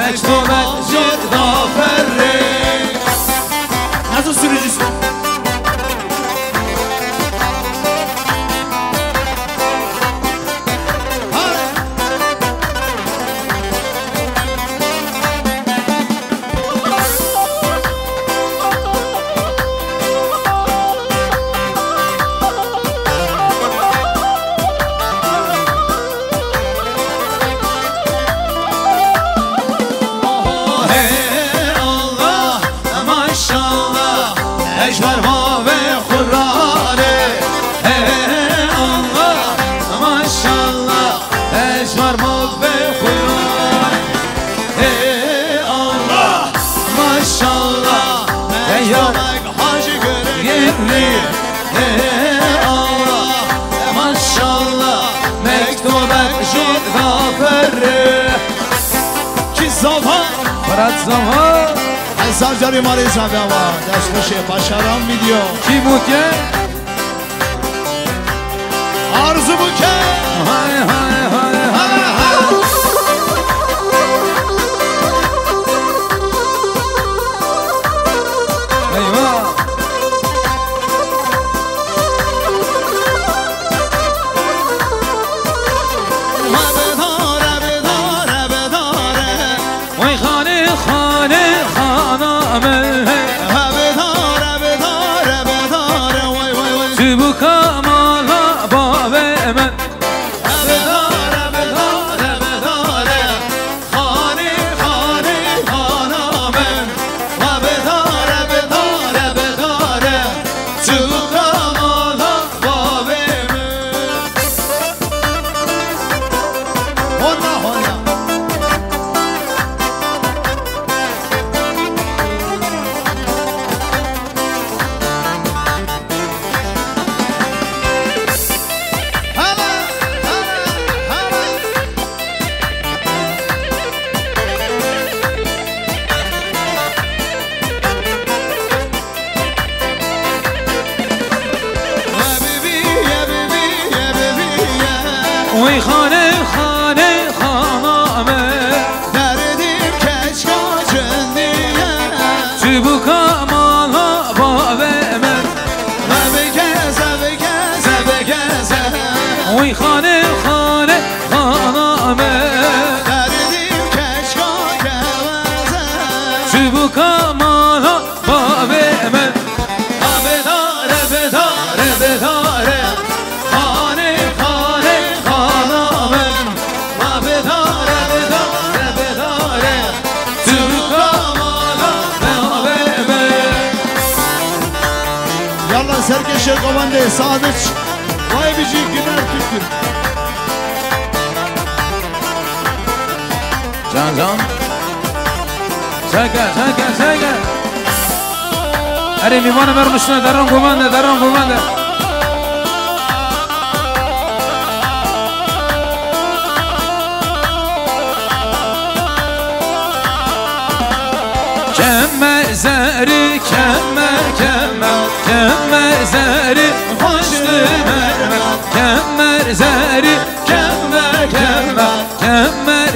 mektubet jeda ferre. Nasıl sürücüsün? zaman حساب جاری ماری زبیاوا دست خوشه پاشرام ویدیو کی بوکه آرزو بوکه های های های های ایوا وی خانه خانه خانامه دردیم کشکا جندیه چوبو کامالا بابه من بگزه وی خانه خانه خانامه دردیم کشکا کوزه چوبو کامالا بابه من بداره سرکش قوانده سادش وای بیجی گنر کتر جان جان ساکه اری میوان مرمشنه دران گومانده کمر زری کمر زری خوش مرمر کمر زری کمر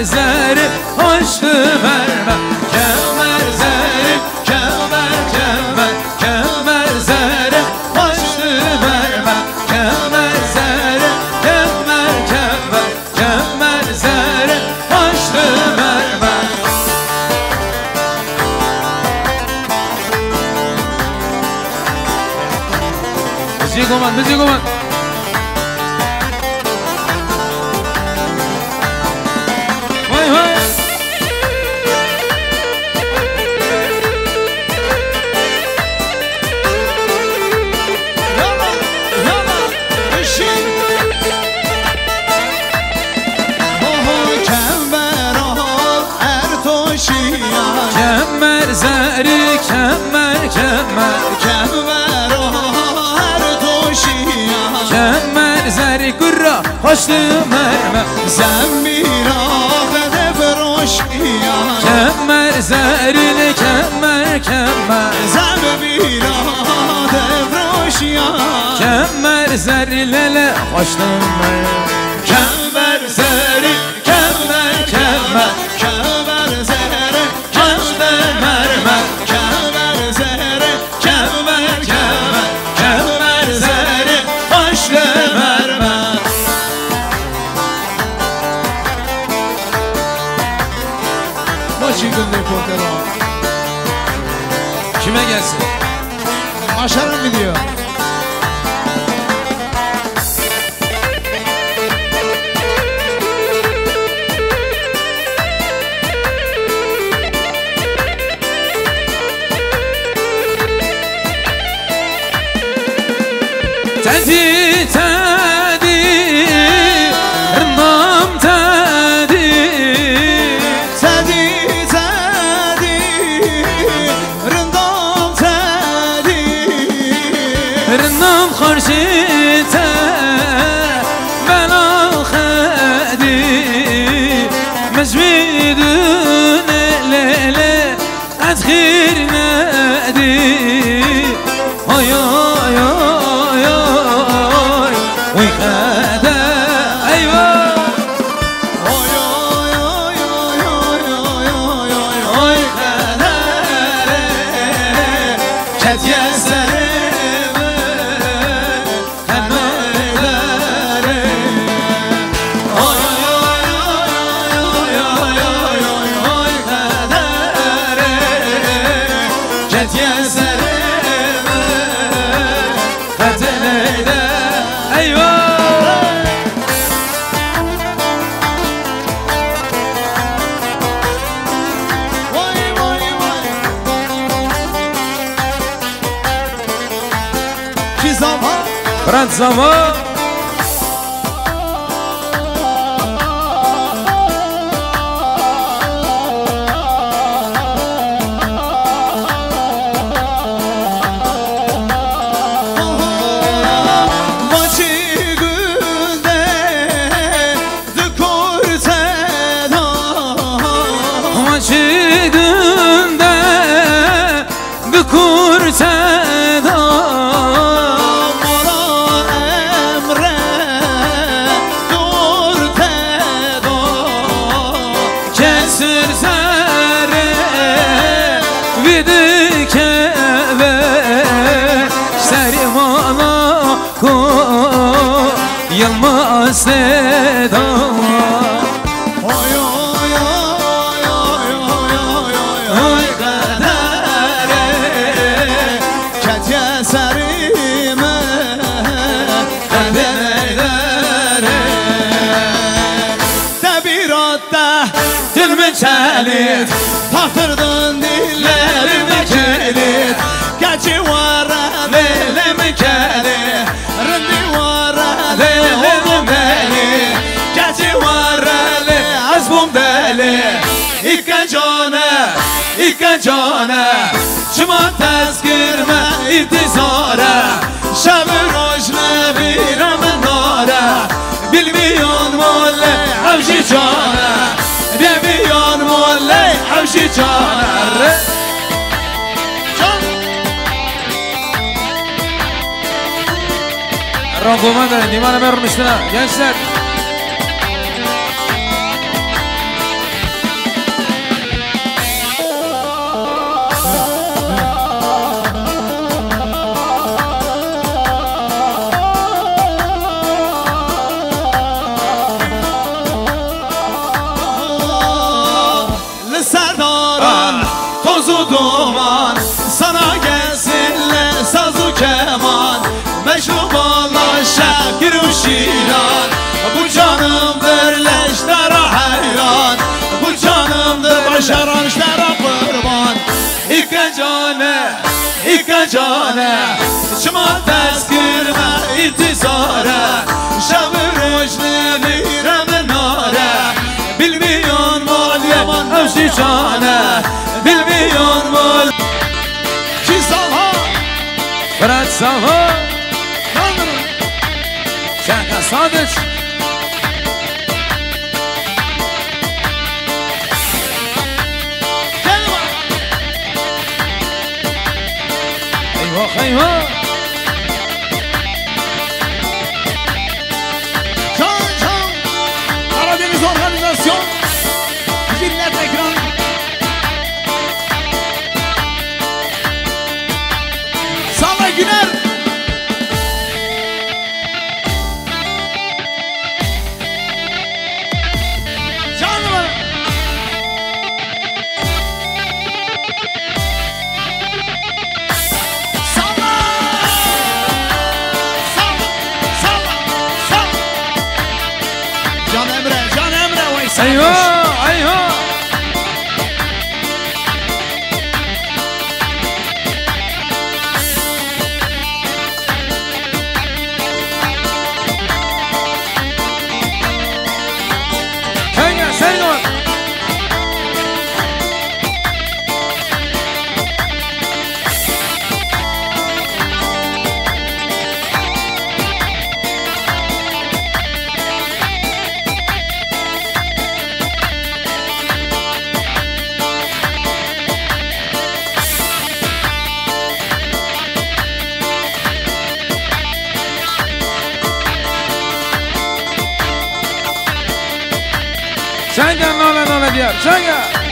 زری خوش مرمر کمر زری کمر زری خوش مرمر کمر زری کمر زری خوش مرمر بزی گمان وای وای یالا بشین کمر ارتوشیا کمر زری کمر زری کرا خوش مرمر زمیرا بده فروشیا کمر زری کمر زمیرا بده فروشیا کمر زری لله خوش کمر زری کمر زری Keçi günde portero. Kime gelsin? Başarın gidiyor. Tedi tedi Rnam tedi Tedi tedi Rındam tedi Rnam kharşite Bela khadi Mezvidun lele Adkhir nadi Ay ay ay ay ويخادا أيوة Oy oy oy oy oy oy oy oy oy kadere Ket yeserime Hemedere Oy oy oy oy oy oy oy oy kadere Ket yeserime فتنيدا أيوة Vay vay vay Ki zaman فرانت زمان Maçı günde Dıkur seda Maçı günde Gıkur seda Mora emre Dur teda Kesir zare Vidi keve Serimana ko Yılmaz seda Oy oy oy oy oy oy oy oy kadere Ket yeserime kadere Tebiratta dilimi çelit Taktırdın dillerimi kilit Geçi vara lelimi kelit Rindi vara lelimi beli Geçi vara le azbum deli İkke cane Çıma tezkirme iltizara Şebi rojne biramın nara Bilmiyon molle havşi cane Demiyon molle havşi cane Rangoman da Diman Ömer Rüştü'ne gençler Serdaran tozu duman Sana gelsinler sazı keman Meşruballah şakir u şiran Bu canımdır leşlere hayran Bu canımdır başaran işlere kurban İkke cane Çıma tezkirme iltizara Şebi rojne biremin nara Bilmiyon mol yaman havşi cane Bilmiyon mol Ki salha Fırat Salha Şahka Sadıç Eyvah eyvah Can Karadeniz Organizasyon Millet Ekran Sağla Güner Canım محمد دیار چنگه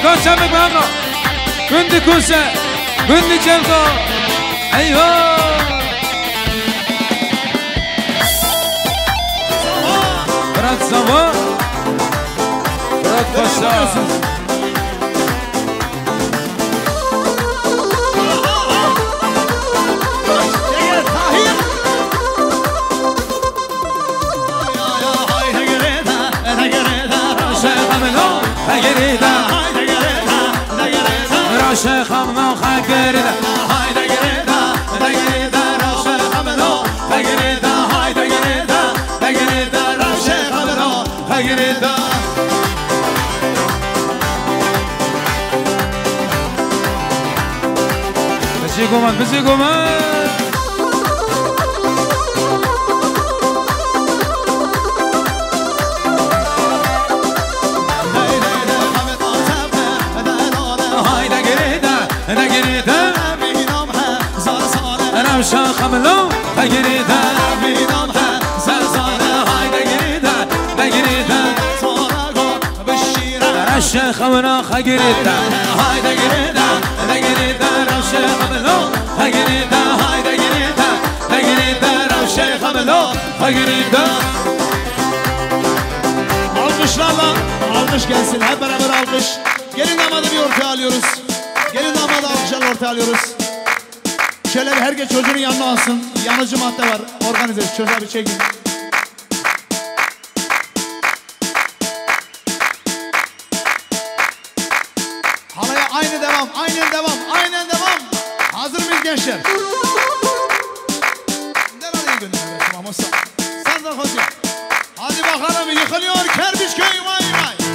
کاچم بگم گندی کوسه گندی چلکو ایوه برات زمان برات پاشا راشه خمنو خگریده هایده گریده دگریده راشه خمنو خگریده هایده گریده دگریده راشه خمنو خگریده بچی گومن راشه خملو خگریده بینام زرزانه هایده گریده دگریده راشه خملو خگریده هایده گریده دگریده راشه خملو خگریده هایده گریده دگریده راشه خملو خگریده Alkışlarla alkış gelsin hep beraber alkış. Gelin damadı bir ortaya alıyoruz. Gelin damadı alkışlarla ortaya alıyoruz. Şöyle bir herkes çocuğun yanına alsın. Yanıcı madde var. Organize çocuğa bir çekin. Halaya aynı devam, aynen devam, aynen devam. Hazır mıyız gençler? Nereye göndermesi mamosa? Sen de hoca. Hadi bakalım yıkılıyor Kerpiçköy vay vay.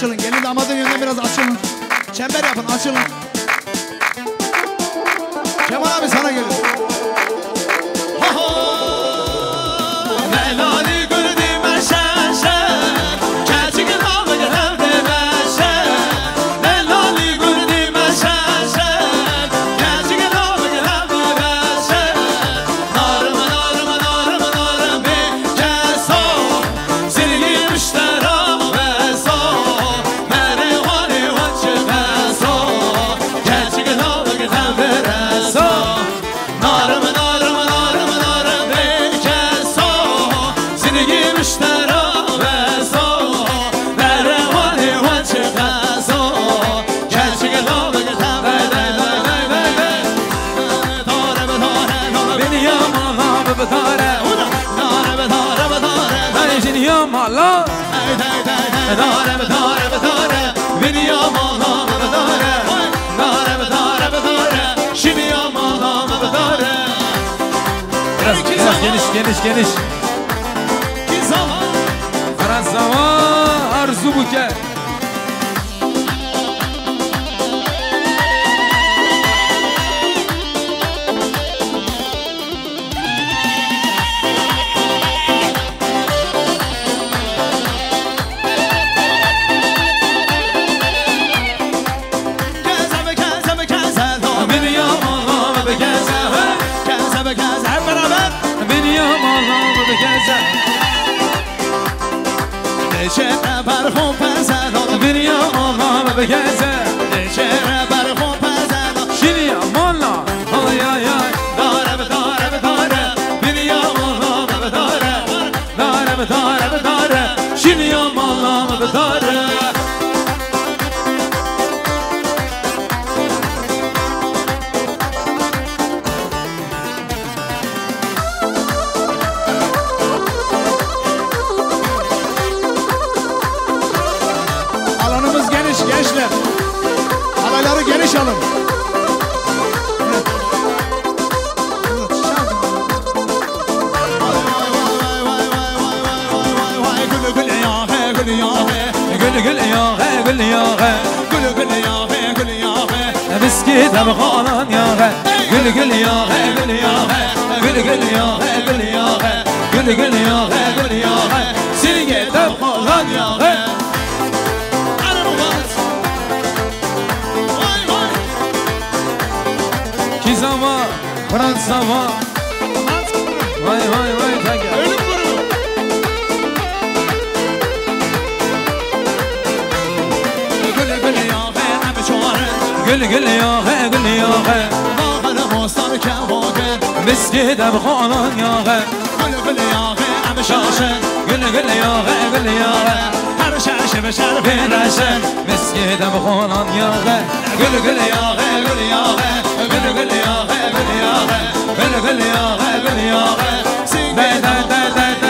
Açılın, gelin damadın yönünden biraz açılın. Çember yapın, açılın. Kemal abi sana gelin. داره بداره بداره بینیا مالا بداره داره بداره بداره شینیا مالا بداره biraz geniş Ki zaman Fransava arzu buke چهره بر خون پزد بینیا مالا بگزه چهره بر خون پزد شینیا مالا آی آی آی داره بداره بداره بینیا مالا بداره داره بداره بداره شینیا مالا بداره Alanımız geniş gençler. Alayları geniş alın. مسكي تبغانا يا غا قل قل يا غا قل يا غا قل قل يا غا قل يا غا قل قل يا غا قل يا غا سيري تبغانا يا غا Ki zaman Fransa var Vay vay vay taka Ölüm grubu. Gül gül ya ve abi çare. قل قل يا غا قل يا غا Bağını bostan kevage. مسكي تبغانا يا غا Gül gül ya ve abi şaşe. قل قل يا غا قل يا غا Her şaşe ve şerfe بين عشان مسكي تبغانا يا غا قل قل يا غا قل يا غا قل قل يا غا قل يا غا قل قل يا غا قل يا غا دا دا دا دا